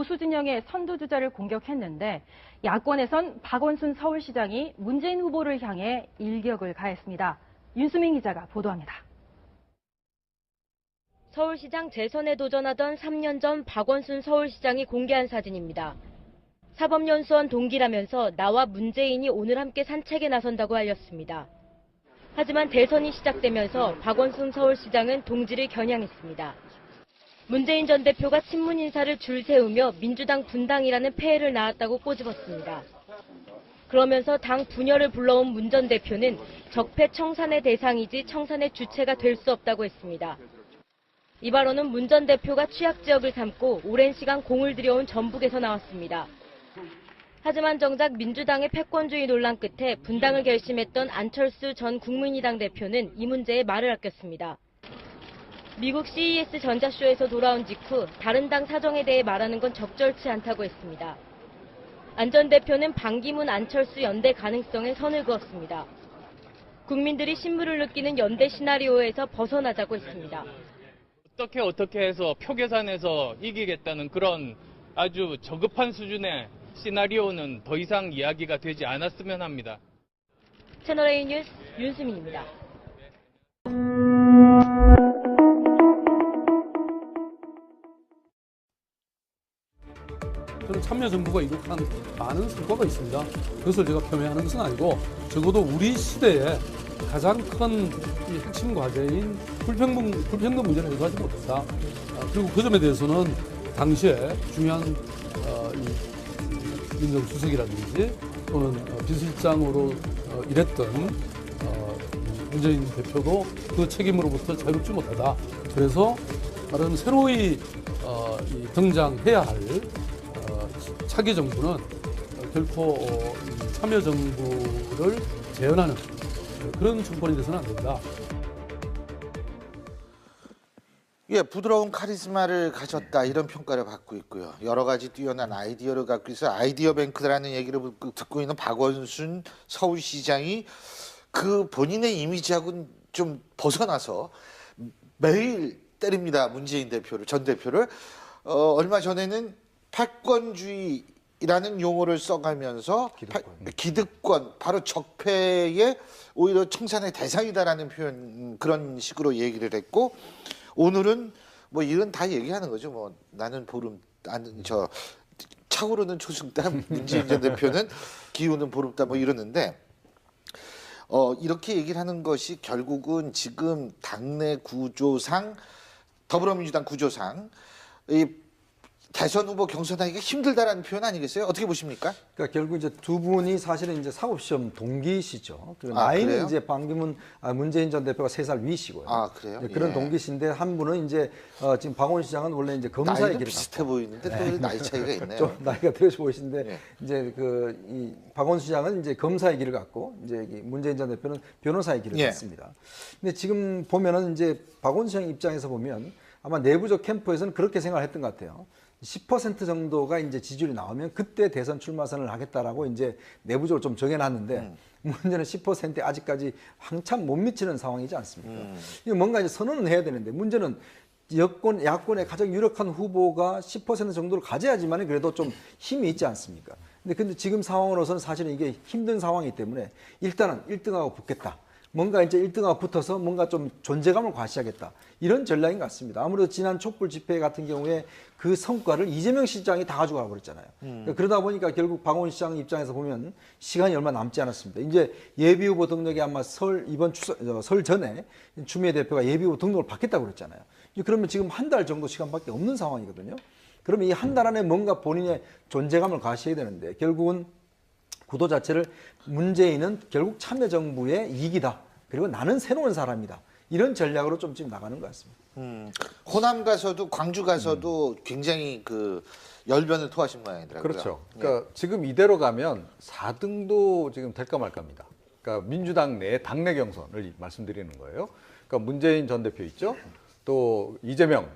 보수 진영의 선두주자를 공격했는데 야권에선 박원순 서울시장이 문재인 후보를 향해 일격을 가했습니다. 윤수민 기자가 보도합니다. 서울시장 재선에 도전하던 3년 전 박원순 서울시장이 공개한 사진입니다. 사법연수원 동기라면서 나와 문재인이 오늘 함께 산책에 나선다고 알렸습니다. 하지만 대선이 시작되면서 박원순 서울시장은 동지를 겨냥했습니다. 문재인 전 대표가 친문 인사를 줄 세우며 민주당 분당이라는 폐해를 낳았다고 꼬집었습니다. 그러면서 당 분열을 불러온 문 전 대표는 적폐 청산의 대상이지 청산의 주체가 될 수 없다고 했습니다. 이 발언은 문 전 대표가 취약 지역을 삼고 오랜 시간 공을 들여온 전북에서 나왔습니다. 하지만 정작 민주당의 패권주의 논란 끝에 분당을 결심했던 안철수 전 국민의당 대표는 이 문제에 말을 아꼈습니다. 미국 CES 전자쇼에서 돌아온 직후 다른 당 사정에 대해 말하는 건 적절치 않다고 했습니다. 안 전 대표는 반기문 안철수 연대 가능성에 선을 그었습니다. 국민들이 신물을 느끼는 연대 시나리오에서 벗어나자고 했습니다. 어떻게 해서 표 계산해서 이기겠다는 그런 아주 저급한 수준의 시나리오는 더 이상 이야기가 되지 않았으면 합니다. 채널A 뉴스 윤수민입니다. 저는 참여정부가 이룩한 많은 성과가 있습니다. 그것을 제가 폄훼하는 것은 아니고 적어도 우리 시대에 가장 큰 이 핵심 과제인 불평등 문제를 해소하지 못했다. 그리고 그 점에 대해서는 당시에 중요한 민정수석이라든지 또는 비서실장으로 일했던 문재인 대표도 그 책임으로부터 자유롭지 못하다. 그래서 다른 새로이 등장해야 할 차기 정부는 결코 참여정부를 재현하는 그런 정권이 돼서는 안 된다. 예, 부드러운 카리스마를 가졌다 이런 평가를 받고 있고요. 여러 가지 뛰어난 아이디어를 갖고 있어 아이디어 뱅크라는 얘기를 듣고 있는 박원순 서울시장이 그 본인의 이미지하고는 좀 벗어나서 매일 때립니다. 문재인 대표를, 전 대표를. 얼마 전에는 패권주의라는 용어를 써가면서 기득권, 바로 적폐의 오히려 청산의 대상이다라는 표현, 그런 식으로 얘기를 했고, 오늘은 뭐 이런 다 얘기하는 거죠. 뭐 나는 차오르는 초승달, 문재인 전 대표는 기우는 보름달 뭐 이러는데, 이렇게 얘기를 하는 것이 결국은 지금 당내 구조상, 더불어민주당 구조상 이 대선 후보 경선하기가 힘들다라는 표현 아니겠어요? 어떻게 보십니까? 그러니까 결국 이제 두 분이 사실은 이제 사법시험 동기시죠. 나이는 그래요? 이제 문재인 전 대표가 3살 위시고요. 그래요? 그런 예. 동기신데 한 분은 이제 지금 박원순 시장은 원래 이제 검사의 나이도 길을 비슷해 보이는데 또 나이 차이가 있네요. 좀 나이가 들으셔 보이시는데 예. 이제 이 박원순 시장은 이제 검사의 길을 갔고 이제 문재인 전 대표는 변호사의 길을 예. 갔습니다. 근데 지금 보면은 이제 박원순 시장 입장에서 보면 아마 내부적 캠프에서는 그렇게 생각했던 것 같아요. 10% 정도가 이제 지지율이 나오면 그때 대선 출마 선언을 하겠다라고 이제 내부적으로 좀 정해놨는데 문제는 10%에 아직까지 한참 못 미치는 상황이지 않습니까? 이거 뭔가 이제 선언은 해야 되는데 문제는 야권의 가장 유력한 후보가 10% 정도를 가져야지만 그래도 좀 힘이 있지 않습니까? 근데 지금 상황으로서는 사실은 이게 힘든 상황이기 때문에 일단은 1등하고 붙겠다. 뭔가 이제 1등하고 붙어서 뭔가 좀 존재감을 과시하겠다. 이런 전략인 것 같습니다. 아무래도 지난 촛불 집회 같은 경우에 그 성과를 이재명 시장이 다 가져가 버렸잖아요. 그러다 보니까 결국 박원순 시장 입장에서 보면 시간이 얼마 남지 않았습니다. 이제 예비후보 등록이 아마 이번 설 전에 추미애 대표가 예비후보 등록을 받겠다고 그랬잖아요. 그러면 지금 한 달 정도 시간밖에 없는 상황이거든요. 그러면 이 한 달 안에 뭔가 본인의 존재감을 과시해야 되는데 결국은 구도 자체를 문재인은 결국 참여정부의 이익이다. 그리고 나는 새로운 사람이다. 이런 전략으로 좀 지금 나가는 것 같습니다. 호남 가서도 광주 가서도 굉장히 그 열변을 토하신 모양이더라고요. 그렇죠. 그러니까 지금 이대로 가면 4등도 지금 될까 말까입니다. 그러니까 민주당 내 당내 경선을 말씀드리는 거예요. 그러니까 문재인 전 대표 있죠. 또 이재명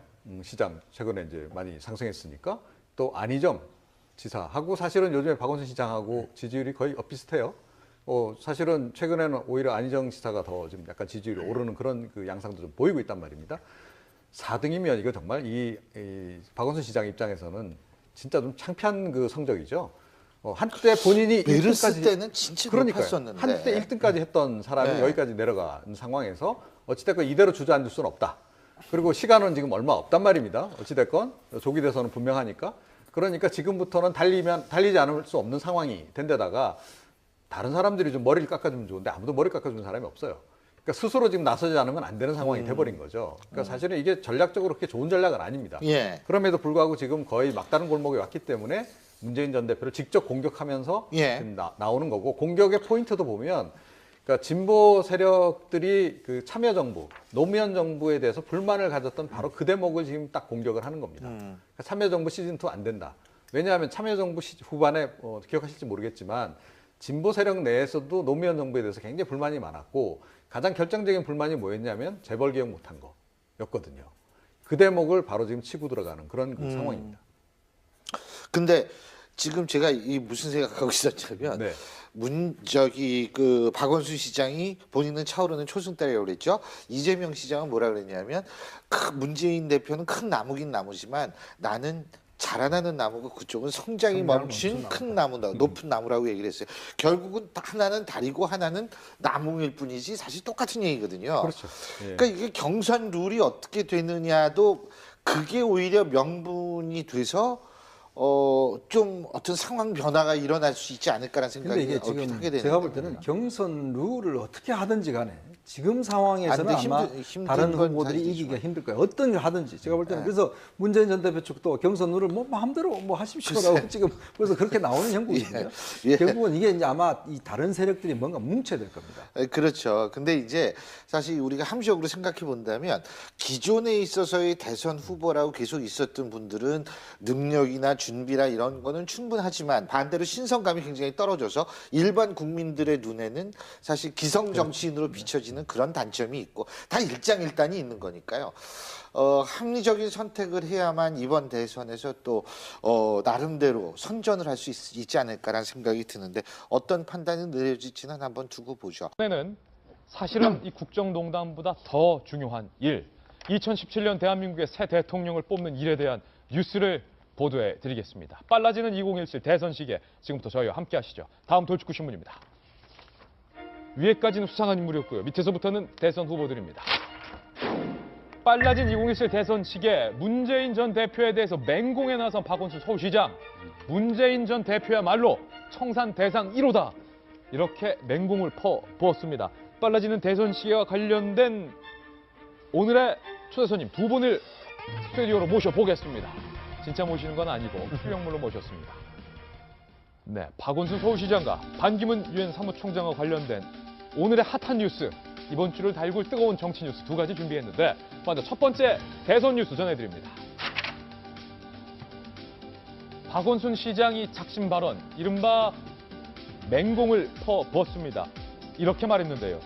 시장 최근에 이제 많이 상승했으니까 또 안희정 지사하고 사실은 요즘에 박원순 시장하고 지지율이 거의 엇비슷해요. 사실은 최근에는 오히려 안희정 지사가 더 좀 약간 지지율이 오르는 그런 그 양상도 좀 보이고 있단 말입니다. 4등이면 이거 정말 이 박원순 시장 입장에서는 진짜 좀 창피한 그 성적이죠. 한때 본인이 메르스 1등까지 때는 진짜 그러니까요. 높았었는데. 한때 1등까지 했던 사람이 네. 여기까지 내려간 상황에서 어찌됐건 이대로 주저앉을 수는 없다. 그리고 시간은 지금 얼마 없단 말입니다. 어찌됐건 조기 대선은 분명하니까. 그러니까 지금부터는 달리지 않을 수 없는 상황이 된 데다가 다른 사람들이 좀 머리를 깎아주면 좋은데 아무도 머리 깎아주는 사람이 없어요. 그러니까 스스로 지금 나서지 않으면 안 되는 상황이 돼버린 거죠. 그러니까 사실은 이게 전략적으로 그렇게 좋은 전략은 아닙니다. 예. 그럼에도 불구하고 지금 거의 막다른 골목에 왔기 때문에 문재인 전 대표를 직접 공격하면서 예. 지금 나오는 거고, 공격의 포인트도 보면 그러니까 진보 세력들이 그 참여정부, 노무현 정부에 대해서 불만을 가졌던 바로 그 대목을 지금 딱 공격을 하는 겁니다. 그러니까 참여정부 시즌2 안 된다. 왜냐하면 참여정부 후반에 기억하실지 모르겠지만 진보 세력 내에서도 노무현 정부에 대해서 굉장히 불만이 많았고, 가장 결정적인 불만이 뭐였냐면 재벌 개혁 못한 거였거든요. 그 대목을 바로 지금 치고 들어가는 그런 그 상황입니다. 근데 지금 제가 이 무슨 생각하고 있었냐면 네. 그 박원순 시장이 본인은 차오르는 초승달이라고 그랬죠. 이재명 시장은 뭐라 그랬냐면 문재인 대표는 큰 나무긴 나무지만 나는 자라나는 나무고 그쪽은 성장이 멈춘 큰 나무다, 높은 나무라고 얘기를 했어요. 결국은 하나는 다리고 하나는 나무일 뿐이지 사실 똑같은 얘기거든요. 그렇죠. 예. 그러니까 이게 경선 룰이 어떻게 되느냐도 그게 오히려 명분이 돼서 좀 어떤 상황 변화가 일어날 수 있지 않을까라는 근데 생각이 이게 얼핏 지금 하게 되는 제가 볼 때는 경선 룰을 어떻게 하든지 간에 지금 상황에서는 안 돼, 아마 힘든 다른 건 후보들이 사실이지만. 이기기가 힘들 거예요. 어떤 일 하든지 제가 볼 때는 그래서 문재인 전 대표 측도 경선 룰을 뭐 마음대로 뭐 하십시오라고 지금 그래서 그렇게 나오는 형국이거든요. 예. 결국은 이게 이제 아마 이 다른 세력들이 뭔가 뭉쳐야 될 겁니다. 그렇죠. 근데 이제 사실 우리가 함식적으로 생각해 본다면 기존에 있어서의 대선 후보라고 계속 있었던 분들은 능력이나 준비나 이런 거는 충분하지만 반대로 신선감이 굉장히 떨어져서 일반 국민들의 눈에는 사실 기성 정치인으로 비춰지는 그런 단점이 있고 다 일장일단이 있는 거니까요. 합리적인 선택을 해야만 이번 대선에서 또 나름대로 선전을 할 수 있지 않을까라는 생각이 드는데 어떤 판단이 내려질지는 한번 두고 보죠. 이번에는 사실은 이 국정농단보다 더 중요한 일, 2017년 대한민국의 새 대통령을 뽑는 일에 대한 뉴스를 보도해 드리겠습니다. 빨라지는 2017 대선 시기에 지금부터 저희와 함께 하시죠. 다음 돌직구 신문입니다. 위에까지는 수상한 인물이었고요. 밑에서부터는 대선 후보들입니다. 빨라진 2017 대선 시기에 문재인 전 대표에 대해서 맹공에 나선 박원순 서울시장. 문재인 전 대표야말로 청산 대상 1호다. 이렇게 맹공을 퍼부었습니다. 빨라지는 대선 시기와 관련된 오늘의 초대 손님 두 분을 스튜디오로 모셔보겠습니다. 진짜 모시는 건 아니고 출연물로 모셨습니다. 네, 박원순 서울시장과 반기문 유엔 사무총장과 관련된 오늘의 핫한 뉴스, 이번 주를 달굴 뜨거운 정치 뉴스 두 가지 준비했는데 먼저 첫 번째 대선 뉴스 전해드립니다. 박원순 시장이 작심 발언, 이른바 맹공을 퍼부었습니다. 이렇게 말했는데요.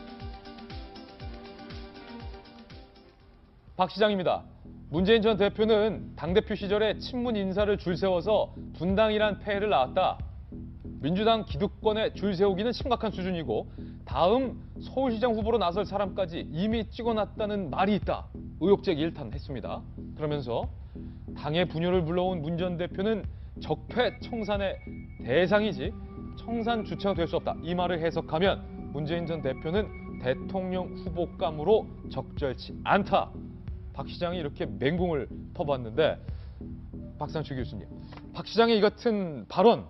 박 시장입니다. 문재인 전 대표는 당대표 시절에 친문 인사를 줄 세워서 분당이란 폐해를 낳았다. 민주당 기득권에 줄 세우기는 심각한 수준이고 다음 서울시장 후보로 나설 사람까지 이미 찍어놨다는 말이 있다. 의혹제기 일탄했습니다. 그러면서 당의 분열을 불러온 문 전 대표는 적폐 청산의 대상이지 청산 주체가 될 수 없다. 이 말을 해석하면 문재인 전 대표는 대통령 후보감으로 적절치 않다. 박 시장이 이렇게 맹공을 퍼봤는데 박상추 교수님, 박 시장의 이 같은 발언,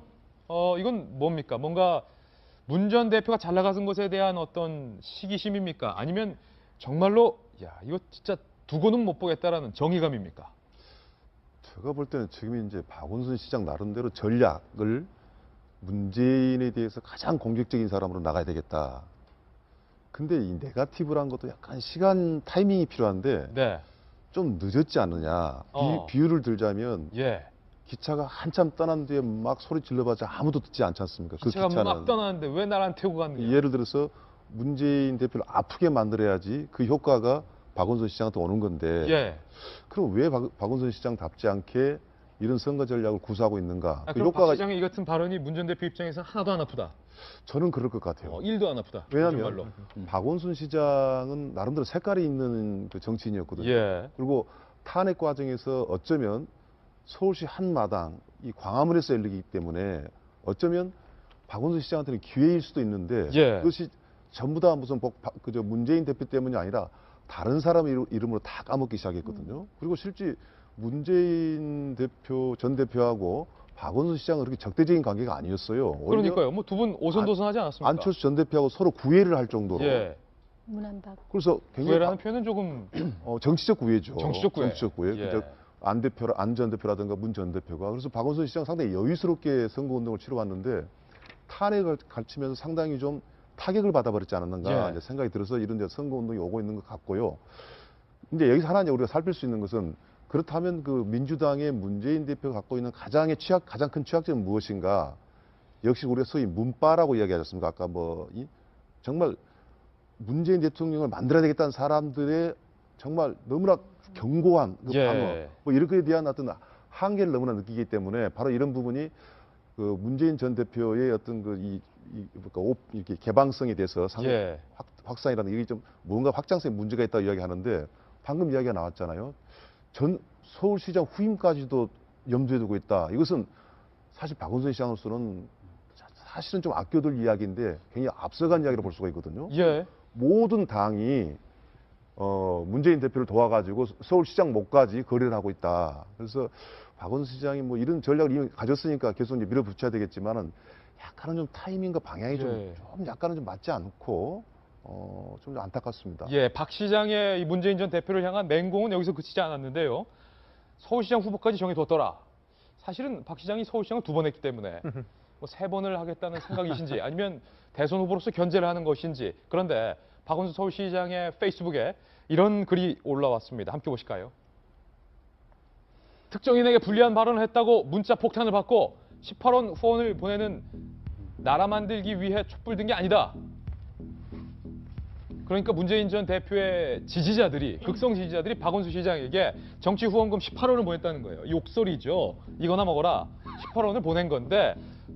이건 뭡니까? 뭔가 문 전 대표가 잘 나가는 것에 대한 어떤 시기심입니까? 아니면 정말로 야 이거 진짜 두고는 못 보겠다라는 정의감입니까? 제가 볼 때는 지금 이제 박원순 시장 나름대로 전략을 문재인에 대해서 가장 공격적인 사람으로 나가야 되겠다. 근데 이 네거티브란 것도 약간 시간 타이밍이 필요한데 네. 좀 늦었지 않느냐. 비유를 들자면 예. 기차가 한참 떠난 뒤에 막 소리 질러봤자 아무도 듣지 않지 않습니까? 기차가 막 떠나는데 왜 나를 안 태우고 갔느냐. 예를 들어서 문재인 대표를 아프게 만들어야지 그 효과가 박원순 시장한테 오는 건데 예. 그럼 왜 박원순 시장답지 않게 이런 선거 전략을 구사하고 있는가? 그 그럼 효과가 박 시장의 이 같은 발언이 문 전 대표 입장에서 하나도 안 아프다. 저는 그럴 것 같아요. 1도 안 아프다. 왜냐하면 박원순 시장은 나름대로 색깔이 있는 그 정치인이었거든요. 예. 그리고 탄핵 과정에서 어쩌면 서울시 한마당 이 광화문에서 열리기 때문에 어쩌면 박원순 시장한테는 기회일 수도 있는데 예. 그것이 전부 다 무슨 그저 문재인 대표 때문이 아니라 다른 사람 이름으로 다 까먹기 시작했거든요. 그리고 실제 문재인 대표 전 대표하고 박원순 시장은 그렇게 적대적인 관계가 아니었어요. 오히려 그러니까요. 뭐 두 분 오손도손하지 않았습니까? 안철수 전 대표하고 서로 구애를 할 정도로. 예. 문한박. 그래서 굉장히 구애라는 표현은 조금 정치적 구애죠. 정치적 구애. 정치적 구애. 예. 그죠? 안 전 대표라든가 문 전 대표가 그래서 박원순 시장 상당히 여유스럽게 선거운동을 치러왔는데 탄핵을 갖추면서 상당히 좀 타격을 받아버렸지 않았는가 예. 이제 생각이 들어서 이런 데 선거운동이 오고 있는 것 같고요. 근데 여기서 하나 이제 우리가 살필 수 있는 것은 그렇다면 그 민주당의 문재인 대표가 갖고 있는 가장 큰 취약점은 무엇인가? 역시 우리가 소위 문바라고 이야기하셨습니까? 아까 정말 문재인 대통령을 만들어야 되겠다는 사람들의 정말 너무나 견고한 그 예. 방어, 이런 거에 대한 어떤 한계를 너무나 느끼기 때문에 바로 이런 부분이 그 문재인 전 대표의 어떤 이렇게 개방성에 대해서 예. 확산이라는 이게 좀 뭔가 확장성에 문제가 있다고 이야기하는데 방금 이야기가 나왔잖아요. 전 서울시장 후임까지도 염두에 두고 있다. 이것은 사실 박원순 시장으로서는 사실은 좀 아껴둘 이야기인데 굉장히 앞서간 이야기로 볼 수가 있거든요. 예. 모든 당이 문재인 대표를 도와가지고 서울시장 목까지 거래를 하고 있다. 그래서 박원순 시장이 뭐 이런 전략을 이미 가졌으니까 계속 이제 밀어붙여야 되겠지만은 약간은 좀 타이밍과 방향이 예. 좀 약간은 좀 맞지 않고 좀 안타깝습니다. 예, 박 시장의 이 문재인 전 대표를 향한 맹공은 여기서 그치지 않았는데요. 서울시장 후보까지 정해뒀더라. 사실은 박 시장이 서울시장을 2번 했기 때문에 뭐 3번을 하겠다는 생각이신지 아니면 대선 후보로서 견제를 하는 것인지. 그런데 박원순 서울시장의 페이스북에 이런 글이 올라왔습니다. 함께 보실까요? 특정인에게 불리한 발언을 했다고 문자 폭탄을 받고 18원 후원을 보내는 나라 만들기 위해 촛불 든 게 아니다. 그러니까 문재인 전 대표의 지지자들이, 극성 지지자들이 박원순 시장에게 정치 후원금 18원을 보냈다는 거예요. 욕설이죠. 이거나 먹어라. 18원을 보낸 건데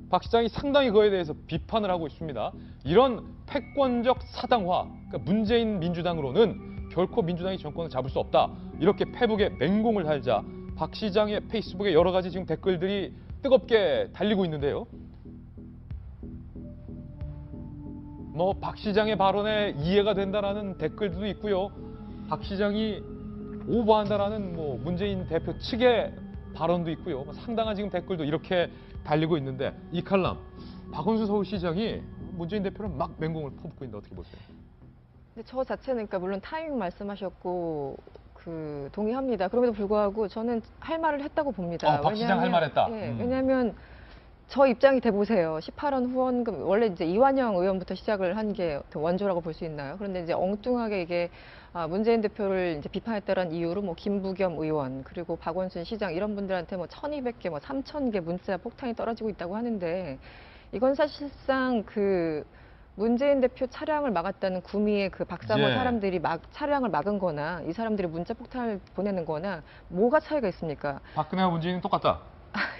박 시장이 상당히 그거에 대해서 비판을 하고 있습니다. 이런 패권적 사당화, 그러니까 문재인 민주당으로는 결코 민주당이 정권을 잡을 수 없다. 이렇게 페북에 맹공을 달자 박 시장의 페이스북에 여러 가지 지금 댓글들이 뜨겁게 달리고 있는데요. 뭐 박 시장의 발언에 이해가 된다라는 댓글도 있고요. 박 시장이 오버한다라는 뭐 문재인 대표 측의 발언도 있고요. 상당한 지금 댓글도 이렇게 달리고 있는데 이 칼럼 박원순 서울시장이 문재인 대표를 막 맹공을 퍼붓고 있는데 어떻게 보세요? 근데 저 자체는 그러니까 물론 타이밍 말씀하셨고 동의합니다. 그럼에도 불구하고 저는 할 말을 했다고 봅니다. 박 시장 할 말했다. 예, 왜냐하면 저 입장이 돼보세요. 18원 후원금 원래 이제 이완영 의원부터 시작을 한 게 원조라고 볼 수 있나요? 그런데 이제 엉뚱하게 이게 문재인 대표를 이제 비판했다는 이유로 뭐 김부겸 의원 그리고 박원순 시장 이런 분들한테 뭐 1,200개, 뭐 3,000개 문자 폭탄이 떨어지고 있다고 하는데 이건 사실상 문재인 대표 차량을 막았다는 구미의 그 박사모 예. 사람들이 차량을 막은 거나 이 사람들이 문자 폭탄을 보내는 거나 뭐가 차이가 있습니까? 박근혜와 문재인은 똑같다.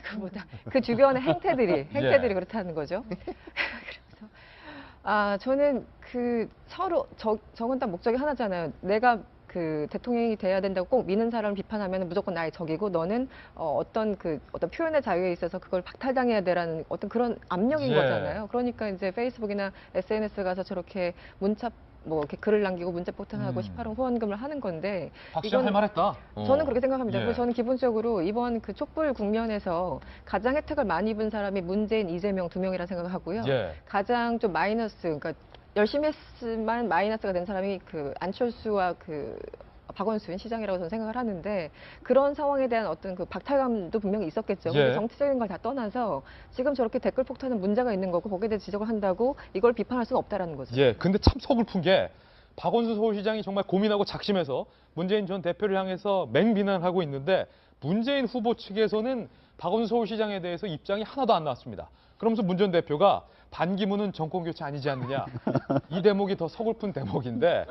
그보다 그 주변의 행태들이 그렇다는 거죠. 그래서 저는 서로 적은 딱 목적이 하나잖아요. 내가 대통령이 돼야 된다고 꼭 미는 사람을 비판하면 무조건 나의 적이고 너는 어떤 표현의 자유에 있어서 그걸 박탈당해야 되라는 어떤 그런 압력인 예. 거잖아요. 그러니까 이제 페이스북이나 SNS 가서 저렇게 문자 이렇게 글을 남기고 문자 폭탄하고 18원 후원금을 하는 건데 박 시장 할 말했다. 저는 그렇게 생각합니다. 예. 그래서 저는 기본적으로 이번 촉불 국면에서 가장 혜택을 많이 입은 사람이 문재인, 이재명 2명이라 생각을 하고요. 예. 가장 좀 마이너스, 그러니까 열심히 했지만 마이너스가 된 사람이 안철수와 박원순 시장이라고 저는 생각을 하는데 그런 상황에 대한 어떤 박탈감도 분명히 있었겠죠. 예. 근데 정치적인 걸 다 떠나서 지금 저렇게 댓글 폭탄은 문제가 있는 거고 거기에 대해 지적을 한다고 이걸 비판할 수는 없다라는 거죠. 예, 근데 참 서글픈 게 박원순 서울시장이 정말 고민하고 작심해서 문재인 전 대표를 향해서 맹비난하고 있는데 문재인 후보 측에서는 박원순 서울시장에 대해서 입장이 하나도 안 나왔습니다. 그러면서 문 전 대표가 반기문은 정권교체 아니지 않느냐. 이 대목이 더 서글픈 대목인데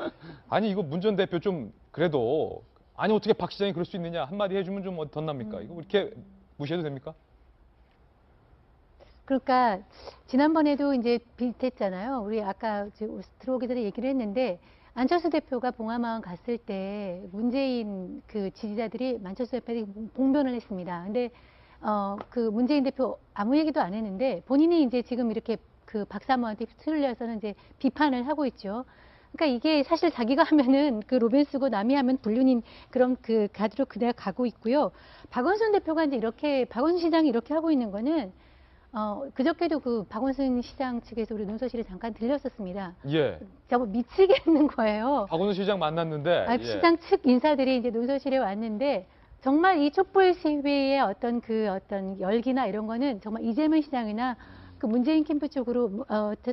아니 이거 문 전 대표 좀 그래도 아니 어떻게 박 시장이 그럴 수 있느냐 한마디 해주면 좀 덧납니까? 이거 이렇게 무시해도 됩니까? 그러니까 지난번에도 이제 비슷했잖아요. 우리 아까 들어오기 전에 얘기를 했는데 안철수 대표가 봉화마을 갔을 때 문재인 지지자들이 안철수 대표에게 봉변을 했습니다. 근데 그 문재인 대표 아무 얘기도 안 했는데 본인이 이제 지금 이렇게 그 박사모한테 틀려서는 이제 비판을 하고 있죠. 그러니까 이게 사실 자기가 하면은 그 로맨스고 남이 하면 불륜인 그런 그 가드로 그대로 가고 있고요. 박원순 대표가 이제 이렇게 박원순 시장이 이렇게 하고 있는 거는 그저께도 그 박원순 시장 측에서 우리 논서실에 잠깐 들렸었습니다. 예. 저거 미치겠는 거예요. 박원순 시장 만났는데. 예. 시장 측 인사들이 이제 논서실에 왔는데 정말 이 촛불 시위의 어떤 열기나 이런 거는 정말 이재명 시장이나 그 문재인 캠프 쪽으로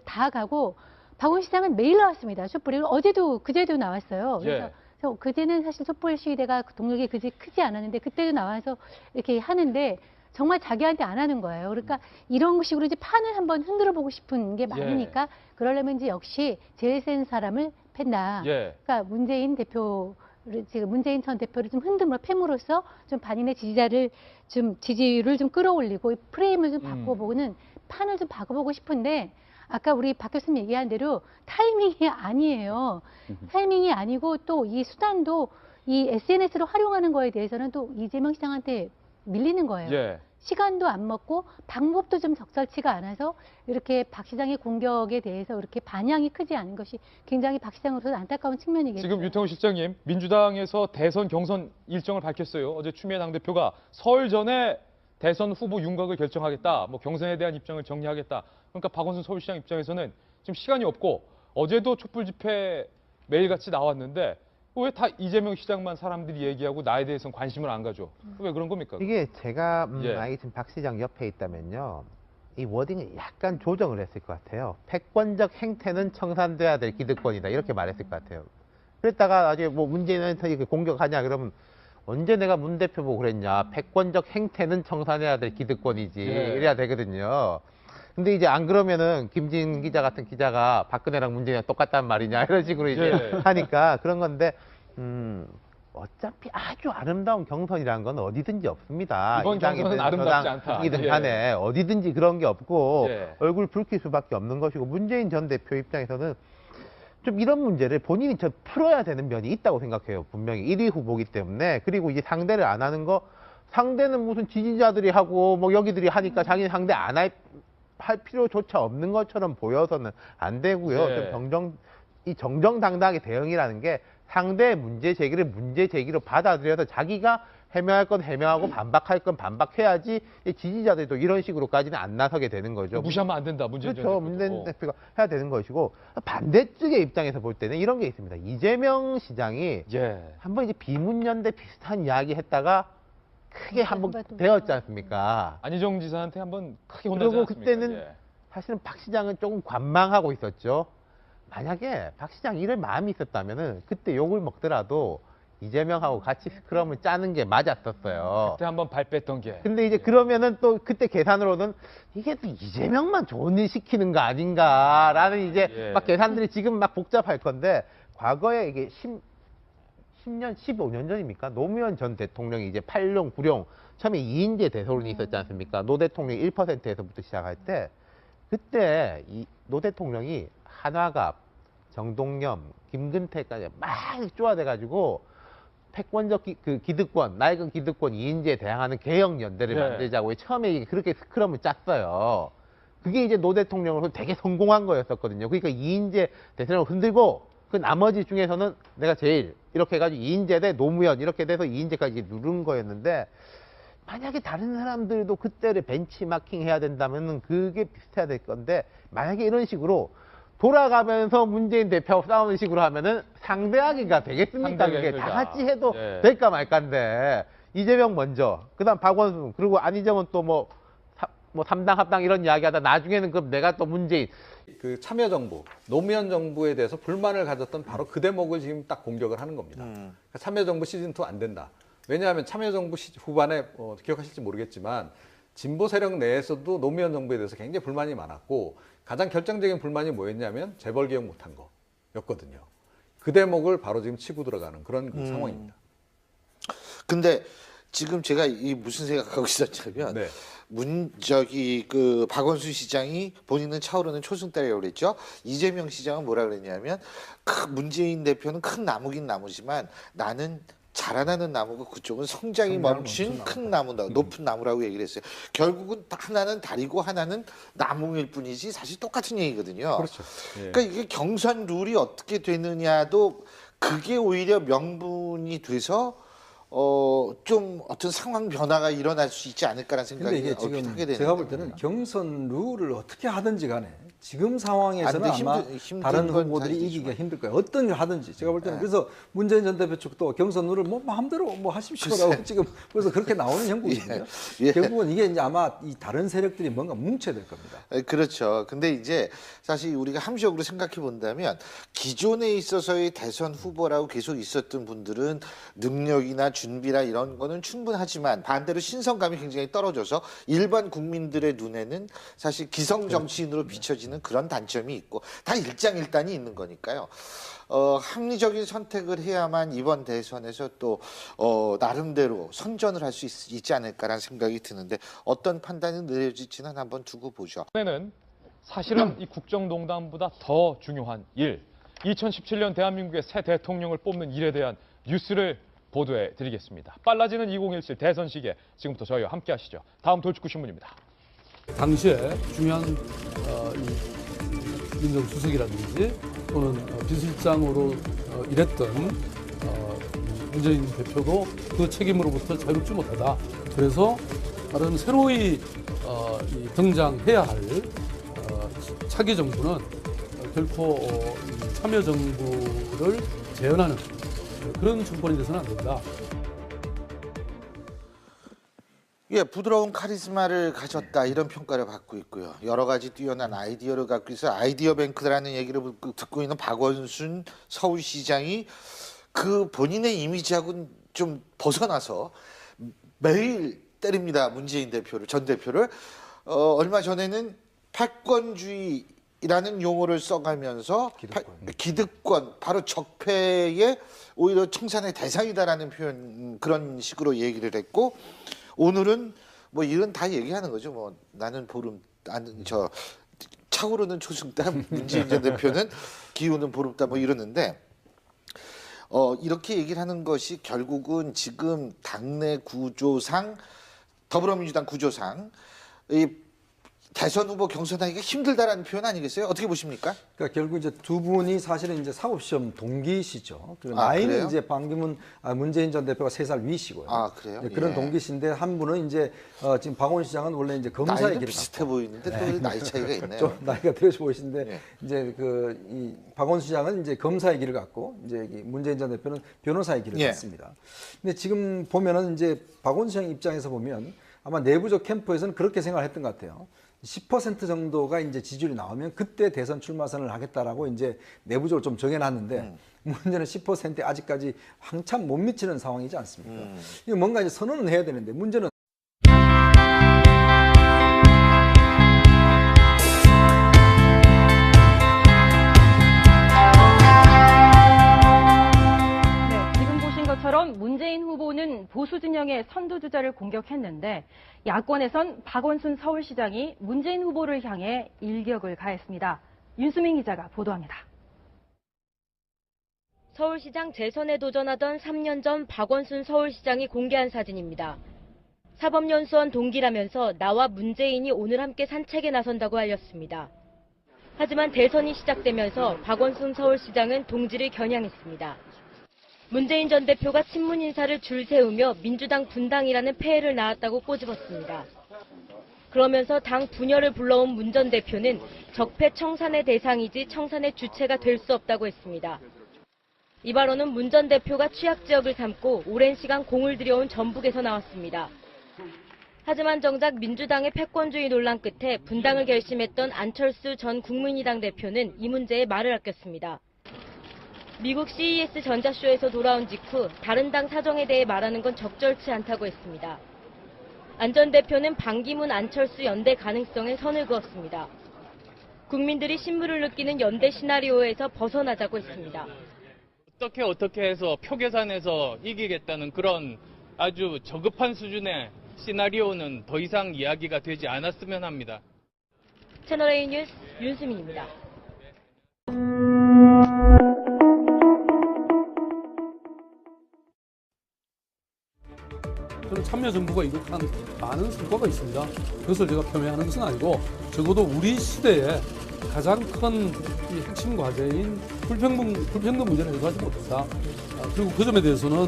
다 가고 박원순 시장은 매일 나왔습니다. 촛불이 어제도 그제도 나왔어요. 그래서 그제는 사실 촛불 시위대가 동력이 그제 크지 않았는데 그때도 나와서 이렇게 하는데 정말 자기한테 안 하는 거예요. 그러니까 이런 식으로 이제 판을 한번 흔들어 보고 싶은 게 많으니까 그러려면 이제 역시 제일 센 사람을 팬다. 그러니까 문재인 지금 문재인 전 대표를 좀 팸으로써 좀 반인의 지지율을 좀 끌어올리고 프레임을 좀 바꿔보고는 판을 좀 바꿔보고 싶은데 아까 우리 박 교수님 얘기한 대로 타이밍이 아니에요. 타이밍이 아니고 또 이 수단도 이 SNS로 활용하는 거에 대해서는 또 이재명 시장한테 밀리는 거예요. 시간도 안 먹고 방법도 좀 적절치가 않아서 이렇게 박 시장의 공격에 대해서 이렇게 반향이 크지 않은 것이 굉장히 박 시장으로서는 안타까운 측면이겠죠. 지금 유태훈 실장님, 민주당에서 대선 경선 일정을 밝혔어요. 어제 추미애 당대표가 설 전에 대선 후보 윤곽을 결정하겠다, 뭐 경선에 대한 입장을 정리하겠다. 그러니까 박원순 서울시장 입장에서는 지금 시간이 없고 어제도 촛불 집회 매일같이 나왔는데 왜 다 이재명 시장만 사람들이 얘기하고 나에 대해서는 관심을 안 가져? 왜 그런 겁니까? 이게 제가 만약에 지금 박 시장 옆에 있다면요. 이 워딩을 약간 조정을 했을 것 같아요. 패권적 행태는 청산돼야 될 기득권이다. 이렇게 말했을 것 같아요. 그랬다가 나중에 뭐 문재인한테 공격하냐 그러면 언제 내가 문 대표 보고 그랬냐. 패권적 행태는 청산해야 될 기득권이지. 이래야 되거든요. 근데 이제 안 그러면은 김진 기자 같은 기자가 박근혜랑 문재인이랑 똑같단 말이냐 이런 식으로 이제 하니까 그런 건데 어차피 아주 아름다운 경선이라는 건 어디든지 없습니다. 이번 경선은 아름답지 않다. 이든 간에 어디든지 그런 게 없고 얼굴 붉힐 수밖에 없는 것이고 문재인 전 대표 입장에서는 좀 이런 문제를 본인이 저 풀어야 되는 면이 있다고 생각해요. 분명히 1위 후보기 때문에. 그리고 이제 상대를 안 하는 거 상대는 무슨 지지자들이 하고 뭐 여기들이 하니까 자기는 상대 안 할 필요조차 없는 것처럼 보여서는 안 되고요. 좀 정정당당하게 대응이라는 게 상대의 문제 제기를 문제 제기로 받아들여서 자기가 해명할 건 해명하고 반박할 건 반박해야지 지지자들도 이런 식으로까지는 안 나서게 되는 거죠. 무시하면 안 된다. 문재인 그렇죠. 문재인 대표가 해야 되는 것이고 반대쪽의 입장에서 볼 때는 이런 게 있습니다. 이재명 시장이 한번 이제 비문연대 비슷한 이야기 했다가 크게 한번 되었지 않습니까? 안희정 지사한테 한번 크게 혼나지 않습니까? 그리고 그때는 사실은 박 시장은 조금 관망하고 있었죠. 만약에 박 시장이 이런 마음이 있었다면은 그때 욕을 먹더라도 이재명하고 같이 스크럼을 짜는 게 맞았었어요. 그때 한번 발 뺐던 게. 근데 이제 그러면은 또 그때 계산으로는 이게 또 이재명만 좋은 일 시키는 거 아닌가라는 이제 막 계산들이 지금 막 복잡할 건데 과거에 이게 10년, 15년 전입니까? 노무현 전 대통령이 이제 8룡, 9룡, 처음에 2인제 대선이 있었지 않습니까? 노 대통령이 1%에서부터 시작할 때, 그때 노 대통령이 한화갑, 정동영, 김근태까지 막 쪼아대가지고 패권적 기득권, 낡은 기득권 2인제에 대항하는 개혁연대를 만들자고 처음에 그렇게 스크럼을 짰어요. 그게 이제 노 대통령으로서 되게 성공한 거였었거든요. 그러니까 2인제 대선을 흔들고 그 나머지 중에서는 내가 제일 이렇게 해가지고 2인제 대 노무현 이렇게 돼서 2인제까지 누른 거였는데 만약에 다른 사람들도 그때를 벤치마킹 해야 된다면 그게 비슷해야 될 건데 만약에 이런 식으로 돌아가면서 문재인 대표하고 싸우는 식으로 하면은 상대하기가 되겠습니까? 그게 다 같이 해도 될까 말까인데 이재명 먼저 그다음 박원순 그리고 안희정은 또 뭐 3당 합당 이런 이야기하다 나중에는 그럼 내가 또 문재인 그 참여정부, 노무현 정부에 대해서 불만을 가졌던 바로 그 대목을 지금 딱 공격을 하는 겁니다. 그러니까 참여정부 시즌2 안 된다. 왜냐하면 참여정부 후반에 기억하실지 모르겠지만 진보 세력 내에서도 노무현 정부에 대해서 굉장히 불만이 많았고 가장 결정적인 불만이 뭐였냐면 재벌 개혁 못한 거였거든요. 그 대목을 바로 지금 치고 들어가는 그런 상황입니다. 근데 지금 제가 이 무슨 생각하고 있었냐면 박원순 시장이 본인은 차오르는 초승달이라고 그랬죠. 이재명 시장은 뭐라 그랬냐면 문재인 대표는 큰 나무긴 나무지만 나는 자라나는 나무고 그쪽은 성장이 멈춘 큰 나무, 높은 나무라고 얘기를 했어요. 결국은 하나는 다리고 하나는 나무일 뿐이지 사실 똑같은 얘기거든요. 그렇죠. 예. 그러니까 이게 경선 룰이 어떻게 되느냐도 그게 오히려 명분이 돼서 좀 어떤 상황 변화가 일어날 수 있지 않을까라는 근데 생각이 이게 얼핏 하게 지금 되는 제가 볼 때는 경선 룰을 어떻게 하든지 간에 지금 상황에서는 안 돼, 아마 힘든 다른 건 후보들이 사실이지만. 이기기가 힘들 거예요. 어떤 일 하든지 제가 볼 때는 그래서 문재인 전 대표 측도 경선 룰을 뭐 마음대로 뭐 하십시오라고 지금 그래서 그렇게 나오는 형국이거든요. 예. 결국은 이게 이제 아마 이 다른 세력들이 뭔가 뭉쳐야 될 겁니다. 그렇죠. 근데 이제 사실 우리가 함식적으로 생각해 본다면 기존에 있어서의 대선 후보라고 계속 있었던 분들은 능력이나 준비나 이런 거는 충분하지만 반대로 신선감이 굉장히 떨어져서 일반 국민들의 눈에는 사실 기성 정치인으로 비춰지는 그런 단점이 있고 다 일장일단이 있는 거니까요. 합리적인 선택을 해야만 이번 대선에서 또 나름대로 선전을 할 수 있지 않을까라는 생각이 드는데 어떤 판단이 내려질지는 한번 두고 보죠. 이번에는 사실은 이 국정농단보다 더 중요한 일, 2017년 대한민국의 새 대통령을 뽑는 일에 대한 뉴스를 보도해 드리겠습니다. 빨라지는 2017 대선 시계 지금부터 저희와 함께 하시죠. 다음 돌직구 신문입니다. 당시에 중요한 이 민정수석이라든지 또는 비서실장으로 일했던 문재인 대표도 그 책임으로부터 자유롭지 못하다. 그래서 다른 새로이 등장해야 할 차기 정부는 결코 참여정부를 재현하는 그런 정권이 돼서는 안 된다. 예, 부드러운 카리스마를 가졌다 이런 평가를 받고 있고요. 여러 가지 뛰어난 아이디어를 갖고 있어 아이디어 뱅크라는 얘기를 듣고 있는 박원순 서울시장이 그 본인의 이미지하고는 좀 벗어나서 매일 때립니다. 문재인 대표를, 전 대표를. 얼마 전에는 패권주의라는 용어를 써가면서 기득권, 바로 적폐의 오히려 청산의 대상이다라는 표현, 그런 식으로 얘기를 했고, 오늘은 뭐 이런 다 얘기하는 거죠. 뭐 나는 차오르는 초승달, 문재인 전 대표는 기우는 보름달 뭐 이러는데 이렇게 얘기를 하는 것이 결국은 지금 당내 구조상 더불어민주당 구조상 이 대선 후보 경선하기가 힘들다라는 표현 아니겠어요? 어떻게 보십니까? 그러니까 결국 이제 두 분이 사실은 이제 사법시험 동기시죠. 그리고 나이는 그래요? 이제 문재인 전 대표가 3살 위시고요. 그래요? 그런 예. 동기신데 한 분은 이제 지금 박원 시장은 원래 이제 검사의 나이는 길을 비슷해 보이는데 또 나이 차이가 있네요. 좀 나이가 들어서 보이시는데 예. 이제 이 박원 시장은 이제 검사의 길을 갔고 이제 이 문재인 전 대표는 변호사의 길을 예. 갔습니다. 근데 지금 보면은 이제 박원 시장 입장에서 보면 아마 내부적 캠프에서는 그렇게 생각했던 것 같아요. 10% 정도가 이제 지지율이 나오면 그때 대선 출마 선언을 하겠다라고 이제 내부적으로 좀 정해놨는데 문제는 10%에 아직까지 한참 못 미치는 상황이지 않습니까? 이거 뭔가 이제 선언은 해야 되는데 문제는 지금 보신 것처럼 문재인 후보는 보수 진영의 선두주자를 공격했는데 야권에선 박원순 서울시장이 문재인 후보를 향해 일격을 가했습니다. 윤수민 기자가 보도합니다. 서울시장 재선에 도전하던 3년 전 박원순 서울시장이 공개한 사진입니다. 사법연수원 동기라면서 나와 문재인이 오늘 함께 산책에 나선다고 알렸습니다. 하지만 대선이 시작되면서 박원순 서울시장은 동지를 겨냥했습니다. 문재인 전 대표가 친문 인사를 줄 세우며 민주당 분당이라는 폐해를 낳았다고 꼬집었습니다. 그러면서 당 분열을 불러온 문 전 대표는 적폐 청산의 대상이지 청산의 주체가 될 수 없다고 했습니다. 이 발언은 문 전 대표가 취약 지역을 삼고 오랜 시간 공을 들여온 전북에서 나왔습니다. 하지만 정작 민주당의 패권주의 논란 끝에 분당을 결심했던 안철수 전 국민의당 대표는 이 문제에 말을 아꼈습니다. 미국 CES 전자쇼에서 돌아온 직후 다른 당 사정에 대해 말하는 건 적절치 않다고 했습니다. 안 전 대표는 반기문 안철수 연대 가능성에 선을 그었습니다. 국민들이 신물을 느끼는 연대 시나리오에서 벗어나자고 했습니다. 어떻게 해서 표 계산에서 이기겠다는 그런 아주 저급한 수준의 시나리오는 더 이상 이야기가 되지 않았으면 합니다. 채널A 뉴스 윤수민입니다. 참여정부가 이룩한 많은 성과가 있습니다. 그것을 제가 표명하는 것은 아니고 적어도 우리 시대에 가장 큰 이 핵심 과제인 불평등 문제를 해소하지 못했다. 그리고 그 점에 대해서는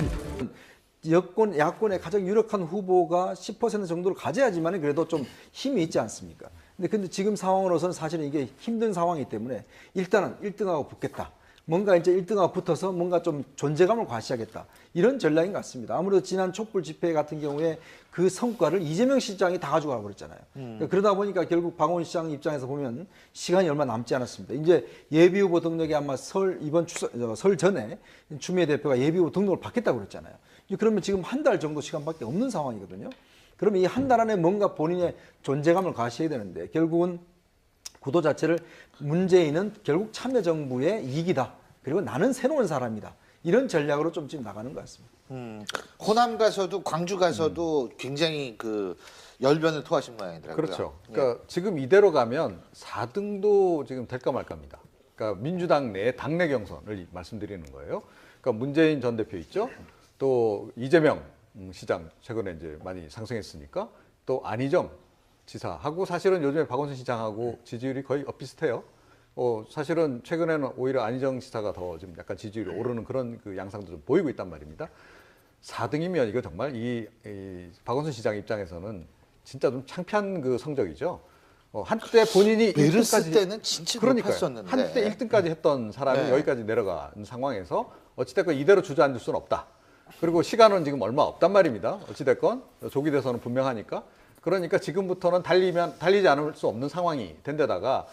야권의 가장 유력한 후보가 10% 정도를 가져야지만 그래도 좀 힘이 있지 않습니까? 근데 지금 상황으로서는 사실은 이게 힘든 상황이기 때문에 일단은 1등하고 붙겠다. 뭔가 이제 1등하고 붙어서 뭔가 좀 존재감을 과시하겠다. 이런 전략인 것 같습니다. 아무래도 지난 촛불 집회 같은 경우에 그 성과를 이재명 시장이 다 가져가 버렸잖아요. 그러다 보니까 결국 박원순 시장 입장에서 보면 시간이 얼마 남지 않았습니다. 이제 예비후보 등록이 아마 이번 설 전에 추미애 대표가 예비후보 등록을 받겠다고 그랬잖아요. 그러면 지금 한 달 정도 시간밖에 없는 상황이거든요. 그러면 이 한 달 안에 뭔가 본인의 존재감을 과시해야 되는데 결국은 구도 자체를 문재인은 결국 참여정부의 이익이다. 그리고 나는 새로운 사람이다. 이런 전략으로 좀 지금 나가는 것 같습니다. 호남 가서도 광주 가서도 굉장히 그 열변을 토하신 모양이더라고요. 그렇죠. 그러니까 지금 이대로 가면 4등도 지금 될까 말까입니다. 그러니까 민주당 내 당내 경선을 말씀드리는 거예요. 그러니까 문재인 전 대표 있죠. 또 이재명 시장 최근에 이제 많이 상승했으니까 또 안희정 지사하고 사실은 요즘에 박원순 시장하고 지지율이 거의 엇비슷해요. 사실은 최근에는 오히려 안희정 지사가 더 좀 약간 지지율이 오르는 그런 그 양상도 좀 보이고 있단 말입니다. 4등이면 이거 정말 이 박원순 시장 입장에서는 진짜 좀 창피한 그 성적이죠. 한때 본인이 메르스 1등까지 때는 진짜 높았었는데 한때 1등까지 했던 사람이 여기까지 내려간 상황에서 어찌됐건 이대로 주저앉을 수는 없다. 그리고 시간은 지금 얼마 없단 말입니다. 어찌됐건 조기 대선은 분명하니까. 그러니까 지금부터는 달리지 않을 수 없는 상황이 된 데다가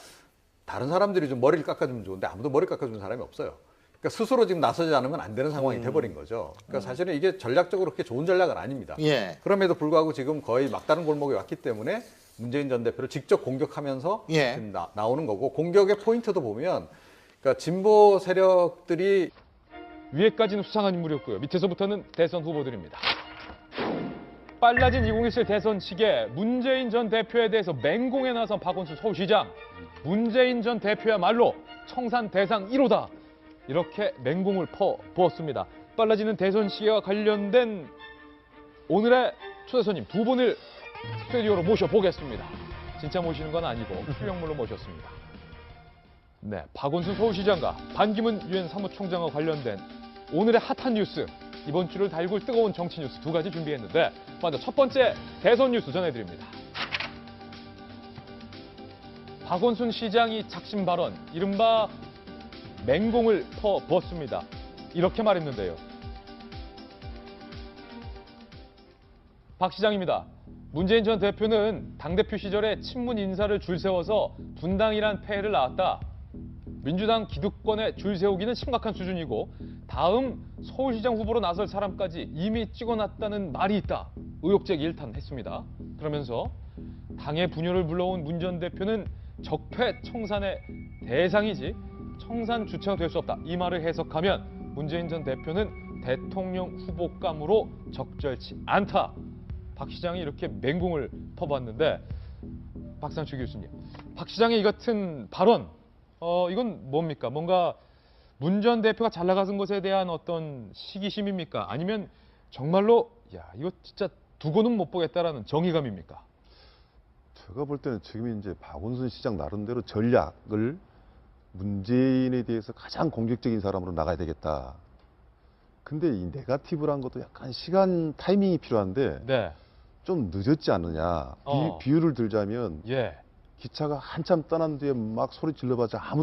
다른 사람들이 좀 머리를 깎아주면 좋은데 아무도 머리 깎아주는 사람이 없어요. 그러니까 스스로 지금 나서지 않으면 안 되는 상황이 돼버린 거죠. 그러니까 사실은 이게 전략적으로 그렇게 좋은 전략은 아닙니다. 그럼에도 불구하고 지금 거의 막다른 골목에 왔기 때문에 문재인 전 대표를 직접 공격하면서 지금 나오는 거고 공격의 포인트도 보면 그러니까 진보 세력들이 위에까지는 수상한 인물이었고요. 밑에서부터는 대선 후보들입니다. 빨라진 2017 대선 시기에 문재인 전 대표에 대해서 맹공에 나선 박원순 서울시장. 문재인 전 대표야말로 청산 대상 1호다. 이렇게 맹공을 퍼부었습니다. 빨라지는 대선 시기와 관련된 오늘의 초대 손님 두 분을 스튜디오로 모셔보겠습니다. 진짜 모시는 건 아니고 출력물로 모셨습니다. 네, 박원순 서울시장과 반기문 유엔 사무총장과 관련된 오늘의 핫한 뉴스, 이번 주를 달굴 뜨거운 정치 뉴스 두 가지 준비했는데 먼저 첫 번째 대선 뉴스 전해드립니다. 박원순 시장이 작심 발언, 이른바 맹공을 퍼부었습니다. 이렇게 말했는데요. 박 시장입니다. 문재인 전 대표는 당대표 시절에 친문 인사를 줄 세워서 분당이란 폐해를 낳았다. 민주당 기득권에 줄 세우기는 심각한 수준이고 다음 서울시장 후보로 나설 사람까지 이미 찍어놨다는 말이 있다. 의혹제기 일탄했습니다. 그러면서 당의 분열을 불러온 문 전 대표는 적폐 청산의 대상이지 청산 주체가 될 수 없다. 이 말을 해석하면 문재인 전 대표는 대통령 후보감으로 적절치 않다. 박 시장이 이렇게 맹공을 퍼봤는데 박상추 교수님, 박 시장의 이 같은 발언 이건 뭡니까? 뭔가 문 전 대표가 잘 나가는 것에 대한 어떤 시기심입니까? 아니면 정말로 이거 진짜 두고는 못 보겠다라는 정의감입니까? 제가 볼 때는 지금 이제 박원순 시장 나름대로 전략을 문재인에 대해서 가장 공격적인 사람으로 나가야 되겠다. 근데 이 네거티브란 것도 약간 시간 타이밍이 필요한데 좀 늦었지 않느냐. 비유를 들자면 기차가 한참 떠난 뒤에 막 소리 질러봤자 아무도